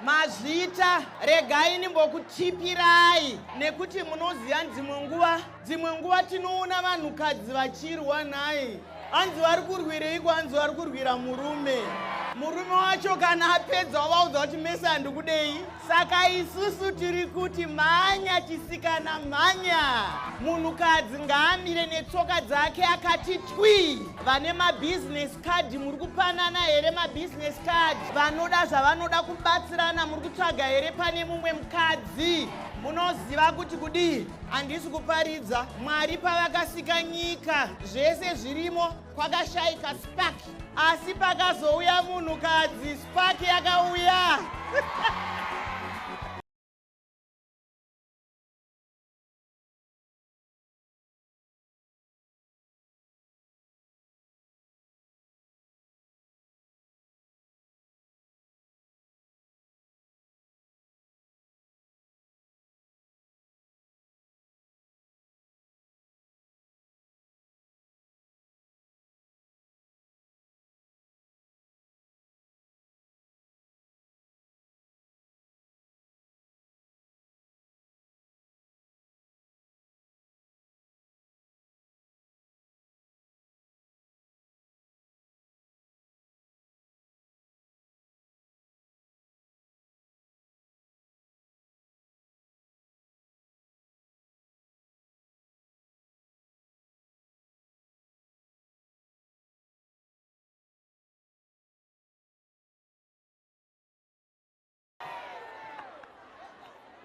mazvita regai nimbokutipirai nekuti munoziva dzimwe nguva tinoona vanhukadzi vachirwa naye. Hanzi vari kurwireiko? Hanzi vari kurwira murume wacho kana apedza wavaudza kuti mese handikudei. Saka isusu tiri kuti mhanya chisikana mhanya. Munhukadzi ngaamire netsoka dzake akati twi. Vane mabhizinesi kadhi muri kupanana here? Mabhizinesi kadhi vanoda zvavanoda kubatsirana muri kutsvaga here pane mumwe mukadzi? Munoziva kuti kudii? Handisi kuparidza. Mwari pavakasika nyika zvese zvirimo kwakashayika spaki, asi pakazouya munhukadzi spaki yakauya.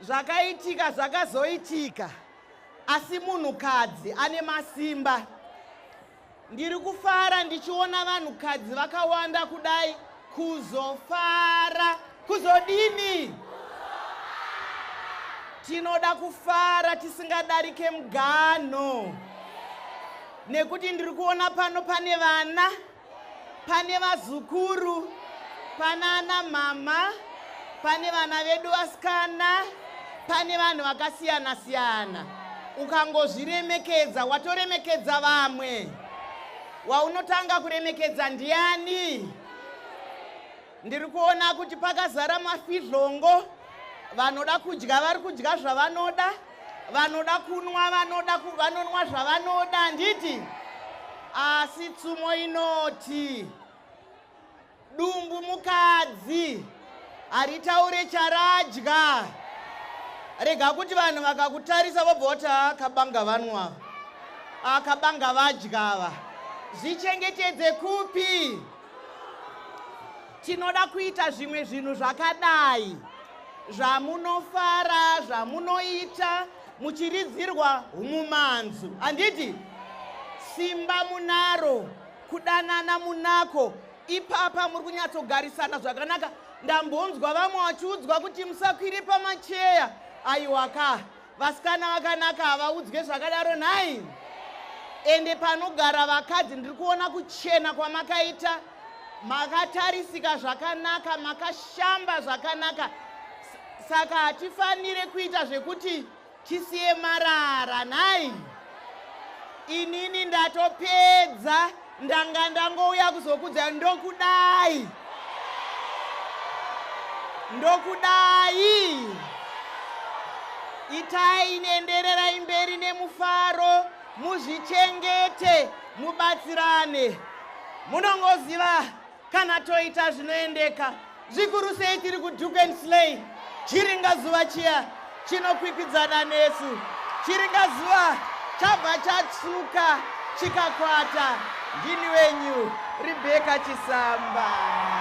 Zvakaitika zvakazoitika, asi munhukadzi ane masimba. Ndiri kufara ndichiona vanhukadzi vakawanda kudai. Kuzofara. Kuzodini? Tinoda kufara tisingadarike mugano. Nekuti ndiri kuona pano pane vana, pane vazukuru, pana mama, pane vana vedu vasikana, pane vanhu vakasiyana siyana. Ukangozviremekedza watoremekedza vamwe. Waunotanga kuremekedza ndiani? Ndiri kuona kuti pakazara mafidhlongo. Vanoda kudya vari kudya zvavanoda, vanoda kunwa vanonwa zvavanoda. Nditi asi tsumo inoti dumbu mukadzi haritaure charadya. Rega kuti vanhu vakakutarisa vobva vati akabanga vanwa, akabanga vadyava. Zvichengetedze kupi? Tinoda kuita zvimwe zvinhu zvakadai zvamunofara, zvamunoita muchiridzirwa umumanzu. Handiti simba munaro, kudanana munako, ipapa muri kunyatsogarisana zvakanaka. Ndambonzwa vamwe vachiudzwa kuti musakwire pamacheya. Aiwaka, vasikana vakanaka havaudzwe zvakadaro nhai. Ende panogara vakadzi ndiri kuona kuchena kwamakaita. Makatarisika zvakanaka, makashamba zvakanaka. Saka hatifanire kuita zvekuti tisiye marara nhai. Inini ndatopedza, ndanga ndangouya kuzokudza ndokudai. Ndokudai. Itai nendererai mberi nemufaro, muzvichengete, mubatsirane. Munongoziva kana toita zvinoendeka. Zvikuru sei tiri kuDuke and Slay. Chiringa zuva chiya chinokwikwidzana nesu. Chiringa zuva chabva chatsuka chikakwata. Ndini wenyu Rebecca Chisamba.